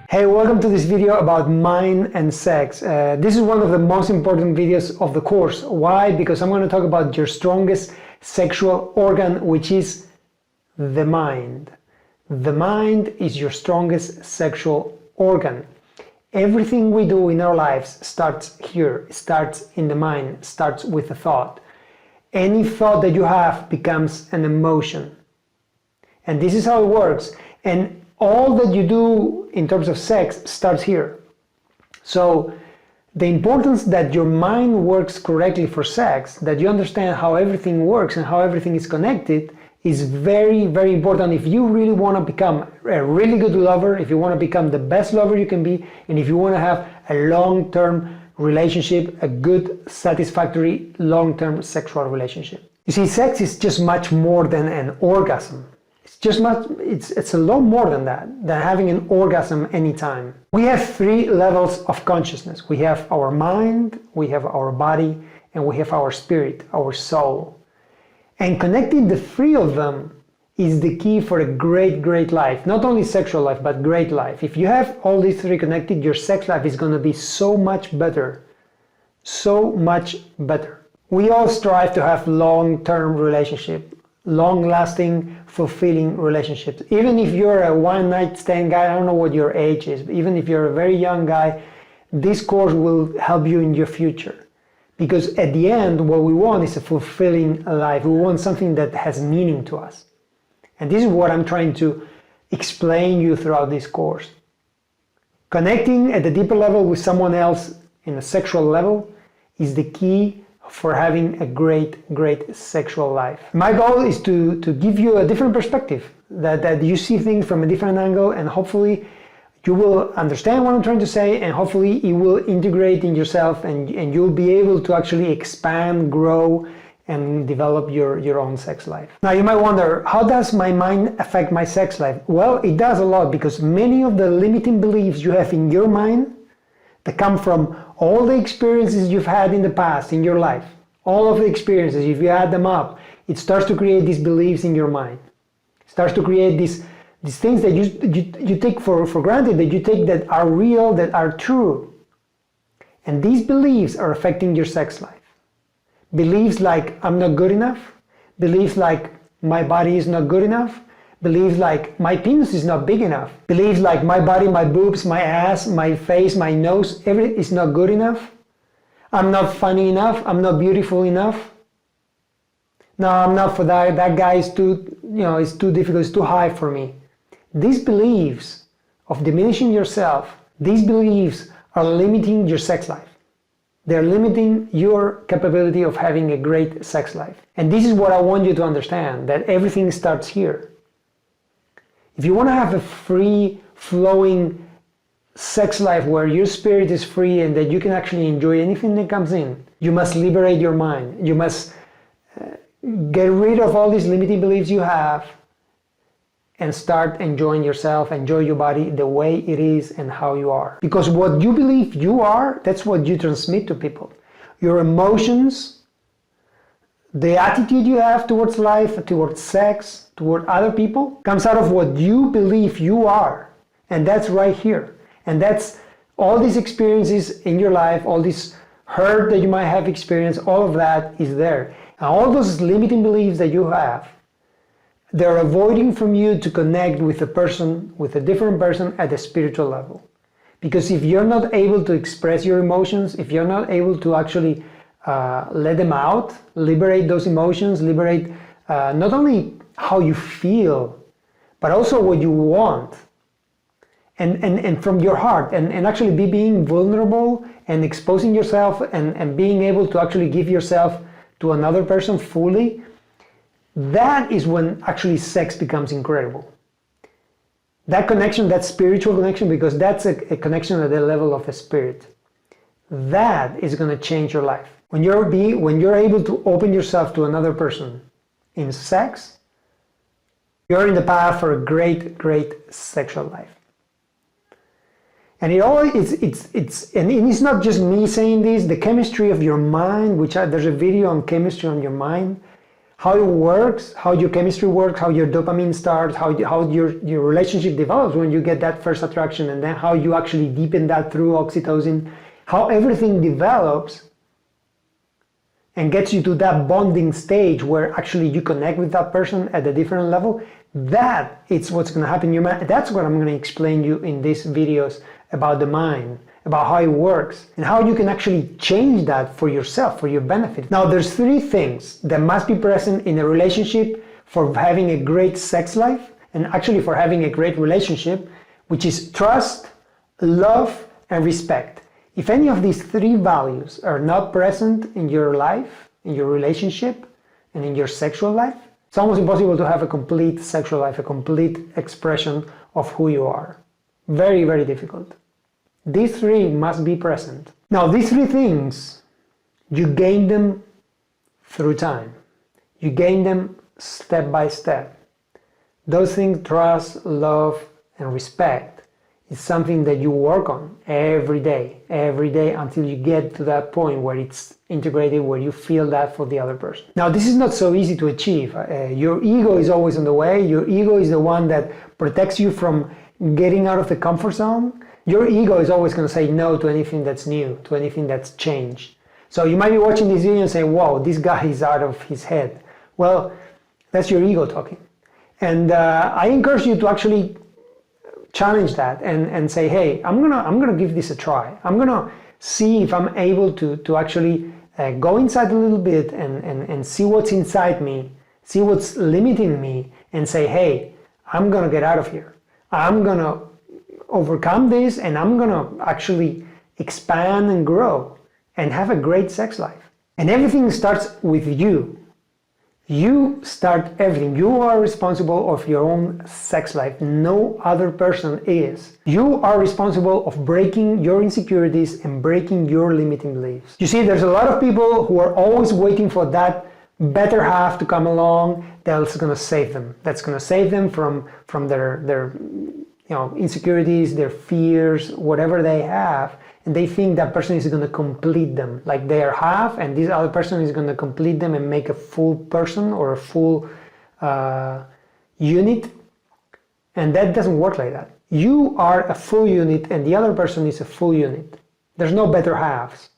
Hey, welcome to this video about mind and sex. This is one of the most important videos of the course. Why? Because I'm going to talk about your strongest sexual organ, which is the mind. The mind is your strongest sexual organ. Everything we do in our lives starts here, starts in the mind, starts with a thought. Any thought that you have becomes an emotion. And this is how it works. And all that you do in terms of sex starts here. So the importance that your mind works correctly for sex, that you understand how everything works and how everything is connected, is very, very important if you really want to become a really good lover, if you want to become the best lover you can be, and if you want to have a long-term relationship, a good, satisfactory, long-term sexual relationship. You see, sex is just much more than an orgasm. It's a lot more than that, than having an orgasm anytime. We have 3 levels of consciousness. We have our mind, we have our body, and we have our spirit, our soul. And connecting the 3 of them is the key for a great, great life. Not only sexual life, but great life. If you have all these 3 connected, your sex life is going to be so much better. So much better. We all strive to have long-term relationships. Long-lasting, fulfilling relationships. Even if you're a one-night stand guy, I don't know what your age is, but even if you're a very young guy, this course will help you in your future. Because at the end, what we want is a fulfilling life. We want something that has meaning to us. And this is what I'm trying to explain you throughout this course. Connecting at a deeper level with someone else in a sexual level is the key for having a great, great sexual life. My goal is to give you a different perspective, that you see things from a different angle, and hopefully you will understand what I'm trying to say, and hopefully it will integrate in yourself, and you'll be able to actually expand, grow, and develop your own sex life. Now you might wonder, how does my mind affect my sex life? Well, it does a lot, because many of the limiting beliefs you have in your mind that come from all the experiences you've had in the past in your life, all of the experiences, if you add them up, it starts to create these beliefs in your mind. It starts to create these things that you take for granted, that you take that are real, that are true. And these beliefs are affecting your sex life. Beliefs like, I'm not good enough. Beliefs like, my body is not good enough. Beliefs like, my penis is not big enough. Beliefs like, my body, my boobs, my ass, my face, my nose, everything is not good enough. I'm not funny enough. I'm not beautiful enough. No, I'm not for that. That guy is too, it's too difficult. It's too high for me. These beliefs of diminishing yourself, these beliefs are limiting your sex life. They're limiting your capability of having a great sex life. And this is what I want you to understand, that everything starts here. If you want to have a free-flowing sex life where your spirit is free and that you can actually enjoy anything that comes in, you must liberate your mind. You must get rid of all these limiting beliefs you have and start enjoying yourself, enjoy your body the way it is and how you are. Because what you believe you are, that's what you transmit to people. Your emotions, the attitude you have towards life, towards sex, toward other people, comes out of what you believe you are. And that's right here. And that's all these experiences in your life, all this hurt that you might have experienced, all of that is there. And all those limiting beliefs that you have, they're avoiding from you to connect with a person, with a different person at a spiritual level. Because if you're not able to express your emotions, if you're not able to actually let them out, liberate those emotions, liberate not only how you feel, but also what you want, and from your heart, and actually being vulnerable and exposing yourself and being able to actually give yourself to another person fully, that is when actually sex becomes incredible. That connection, that spiritual connection, because that's a connection at the level of the spirit, that is going to change your life. When you're able to open yourself to another person in sex, you're in the path for a great, great sexual life. And it's not just me saying this. The chemistry of your mind, there's a video on chemistry on your mind, how it works, how your chemistry works, how your dopamine starts, how your relationship develops when you get that first attraction, and then how you actually deepen that through oxytocin, how everything develops and gets you to that bonding stage where actually you connect with that person at a different level. That is what's going to happen in your mind. That's what I'm going to explain you in these videos about the mind, about how it works, and how you can actually change that for yourself, for your benefit. Now, there's 3 things that must be present in a relationship for having a great sex life, and actually for having a great relationship, which is trust, love, and respect. If any of these 3 values are not present in your life, in your relationship, and in your sexual life, it's almost impossible to have a complete sexual life, a complete expression of who you are. Very, very difficult. These 3 must be present. Now, these 3 things, you gain them through time. You gain them step by step. Those things, trust, love, and respect, is something that you work on every day until you get to that point where it's integrated, where you feel that for the other person. Now, this is not so easy to achieve. Your ego is always in the way. Your ego is the one that protects you from getting out of the comfort zone. Your ego is always going to say no to anything that's new, to anything that's changed. So you might be watching this video and say, wow, this guy is out of his head. Well, that's your ego talking. And I encourage you to actually challenge that and say, hey, I'm gonna give this a try. I'm gonna see if I'm able to actually go inside a little bit and see what's inside me, see what's limiting me, and say, hey, I'm gonna get out of here. I'm gonna overcome this, and I'm gonna actually expand and grow and have a great sex life. And everything starts with you. You start everything. You are responsible of your own sex life. No other person is. You are responsible of breaking your insecurities and breaking your limiting beliefs. You see, there's a lot of people who are always waiting for that better half to come along that's going to save them. That's going to save them from their insecurities, their fears, whatever they have. And they think that person is going to complete them, like they are half, and this other person is going to complete them and make a full person or a full unit. And that doesn't work like that. You are a full unit and the other person is a full unit. There's no better halves.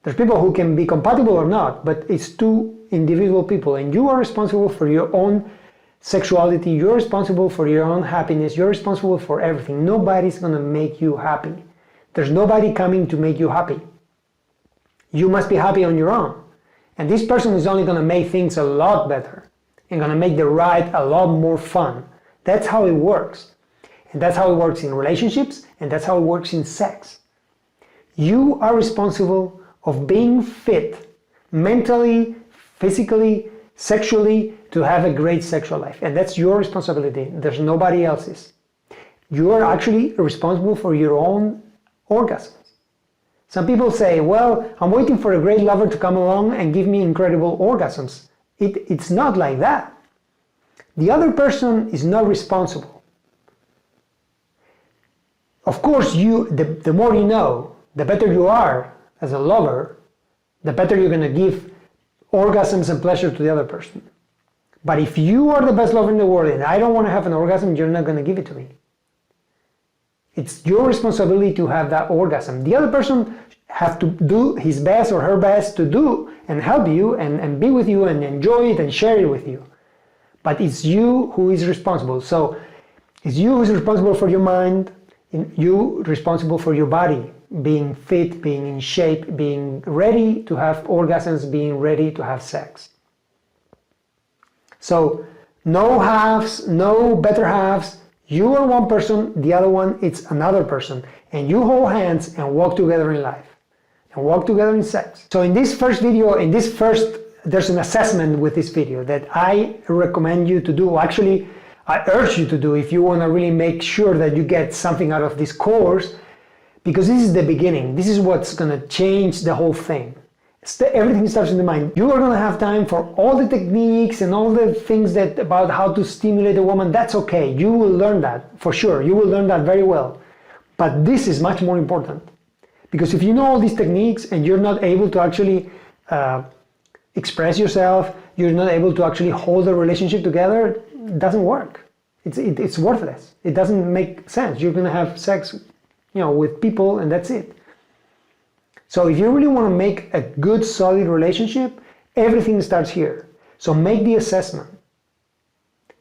There's people who can be compatible or not, but it's 2 individual people, and you are responsible for your own sexuality. You're responsible for your own happiness. You're responsible for everything. Nobody's going to make you happy. There's nobody coming to make you happy. You must be happy on your own. And this person is only going to make things a lot better and going to make the ride a lot more fun. That's how it works. And that's how it works in relationships, and that's how it works in sex. You are responsible of being fit mentally, physically, sexually to have a great sexual life. And that's your responsibility. There's nobody else's. You are actually responsible for your own orgasms. Some people say, well, I'm waiting for a great lover to come along and give me incredible orgasms. It's not like that. The other person is not responsible. Of course, the more you know, the better you are as a lover, the better you're going to give orgasms and pleasure to the other person. But if you are the best lover in the world and I don't want to have an orgasm, you're not going to give it to me. It's your responsibility to have that orgasm. The other person has to do his best or her best to do and help you and be with you and enjoy it and share it with you. But it's you who is responsible. So it's you who is responsible for your mind, you responsible for your body, being fit, being in shape, being ready to have orgasms, being ready to have sex. So no halves, no better halves. You are one person, the other one it's another person, and you hold hands and walk together in life and walk together in sex. So in this first video, there's an assessment with this video that I recommend you to do. Actually, I urge you to do if you want to really make sure that you get something out of this course, because this is the beginning. This is what's going to change the whole thing. Everything starts in the mind. You are going to have time for all the techniques and all the things about how to stimulate a woman. That's okay. You will learn that for sure. You will learn that very well. But this is much more important, because if you know all these techniques and you're not able to actually express yourself, you're not able to actually hold a relationship together, it doesn't work. It's worthless. It doesn't make sense. You're gonna have sex, with people, and that's it. So if you really want to make a good, solid relationship, everything starts here. So make the assessment.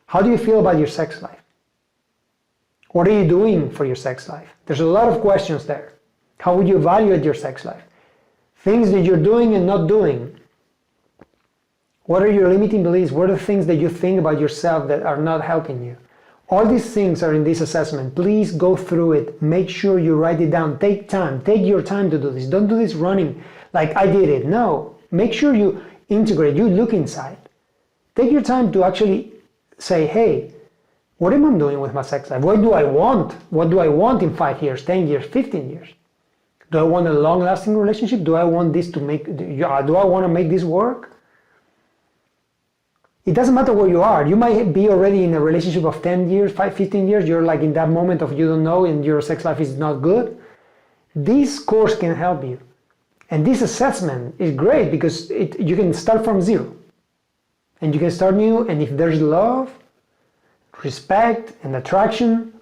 How do you feel about your sex life? What are you doing for your sex life? There's a lot of questions there. How would you evaluate your sex life? Things that you're doing and not doing. What are your limiting beliefs? What are the things that you think about yourself that are not helping you? All these things are in this assessment. Please go through it. Make sure you write it down. Take time. Take your time to do this. Don't do this running like I did it. No. Make sure you integrate. You look inside. Take your time to actually say, hey, what am I doing with my sex life? What do I want? What do I want in 5 years, 10 years, 15 years? Do I want a long-lasting relationship? Do I want this to make, do I want to make this work? It doesn't matter where you are. You might be already in a relationship of 10 years, 15 years. You're like in that moment of you don't know and your sex life is not good. This course can help you. And this assessment is great because you can start from zero. And you can start new, and if there's love, respect, and attraction,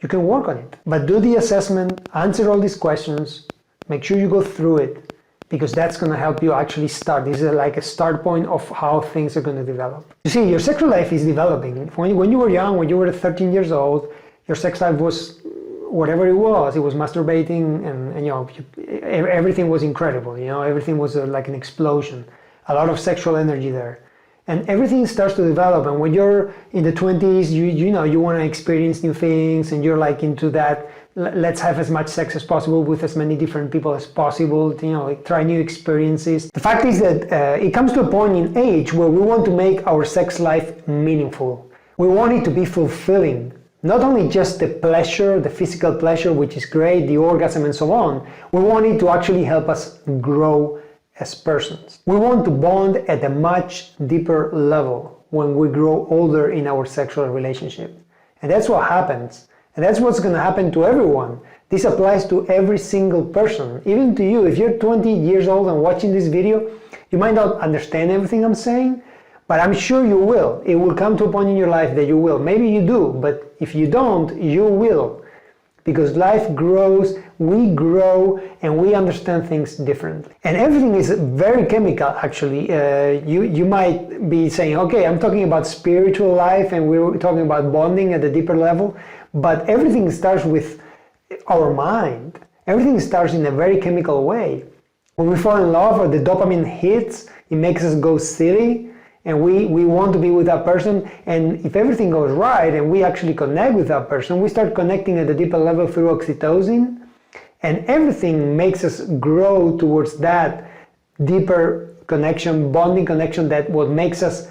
you can work on it. But do the assessment, answer all these questions, make sure you go through it, because that's going to help you actually start. This is like a start point of how things are going to develop. You see, your sexual life is developing. When you were young, when you were 13 years old, your sex life was whatever it was. It was masturbating, and everything was incredible. Everything was like an explosion. A lot of sexual energy there. And everything starts to develop, and when you're in the 20s, you want to experience new things, and you're like into that, let's have as much sex as possible with as many different people as possible, try new experiences. The fact is that it comes to a point in age where we want to make our sex life meaningful. We want it to be fulfilling. Not only just the pleasure, the physical pleasure, which is great, the orgasm and so on, we want it to actually help us grow as persons. We want to bond at a much deeper level when we grow older in our sexual relationship. And that's what happens. And that's what's going to happen to everyone. This applies to every single person, even to you. If you're 20 years old and watching this video, you might not understand everything I'm saying, but I'm sure you will. It will come to a point in your life that you will. Maybe you do, but if you don't, you will. Because life grows, we grow, and we understand things differently. And everything is very chemical, actually. You might be saying, okay, I'm talking about spiritual life, and we're talking about bonding at a deeper level, but everything starts with our mind. Everything starts in a very chemical way. When we fall in love or the dopamine hits, it makes us go silly, and we want to be with that person, and if everything goes right and we actually connect with that person, we start connecting at a deeper level through oxytocin, and everything makes us grow towards that deeper connection, bonding connection, that what makes us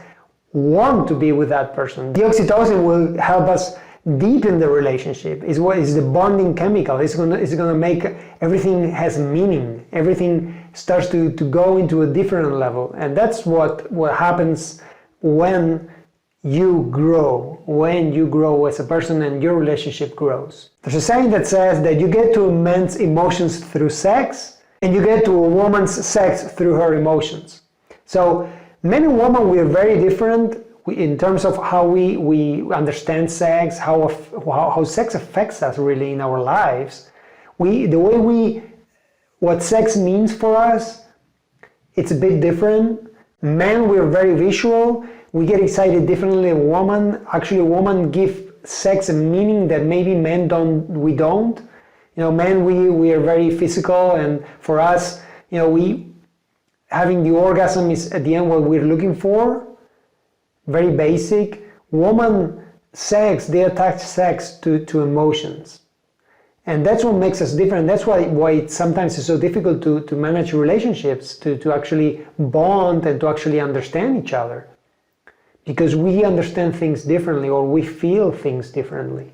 want to be with that person. The oxytocin will help us deepen the relationship. Is what is the bonding chemical. It's gonna make everything has meaning. Everything starts to go into a different level, and that's what happens when you grow as a person and your relationship grows. There's a saying that says that you get to a man's emotions through sex, and you get to a woman's sex through her emotions. So men and women, we are very different in terms of how we understand sex, how sex affects us really in our lives. What sex means for us, it's a bit different. Men, we're very visual. We get excited differently than women. Actually, women give sex a meaning that maybe men we don't. Men, we are very physical, and for us, having the orgasm is at the end what we're looking for. Very basic. Woman sex, they attach sex to emotions. And that's what makes us different. That's why it sometimes is so difficult to manage relationships, to actually bond and to actually understand each other. Because we understand things differently, or we feel things differently.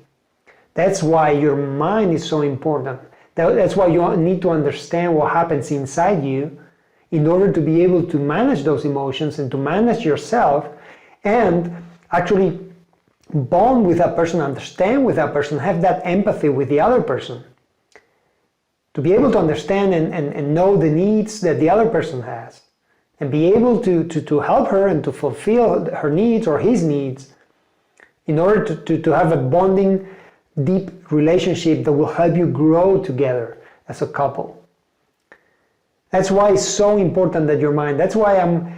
That's why your mind is so important. That's why you need to understand what happens inside you in order to be able to manage those emotions and to manage yourself, and actually bond with that person, understand with that person, have that empathy with the other person. To be able to understand and know the needs that the other person has. and be able to help her and to fulfill her needs or his needs in order to have a bonding, deep relationship that will help you grow together as a couple. That's why it's so important that your mind, that's why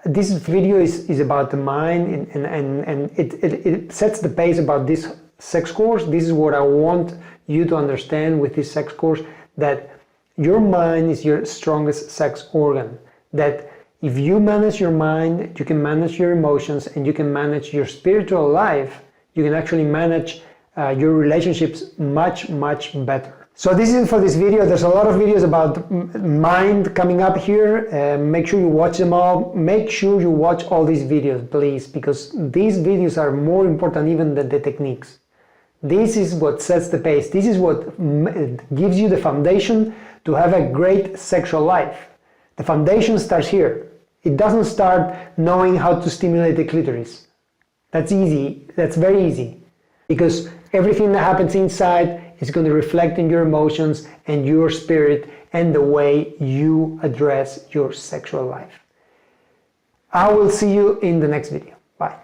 this video is about the mind, and it sets the pace about this sex course. This is what I want you to understand with this sex course, that your mind is your strongest sex organ. That if you manage your mind, you can manage your emotions, and you can manage your spiritual life, you can actually manage your relationships much, much better. So this is it for this video. There's a lot of videos about mind coming up here. Make sure you watch them all. Make sure you watch all these videos, please, because these videos are more important even than the techniques. This is what sets the pace. This is what gives you the foundation to have a great sexual life. The foundation starts here. It doesn't start knowing how to stimulate the clitoris. That's easy. That's very easy. Because everything that happens inside is going to reflect in your emotions and your spirit and the way you address your sexual life. I will see you in the next video. Bye.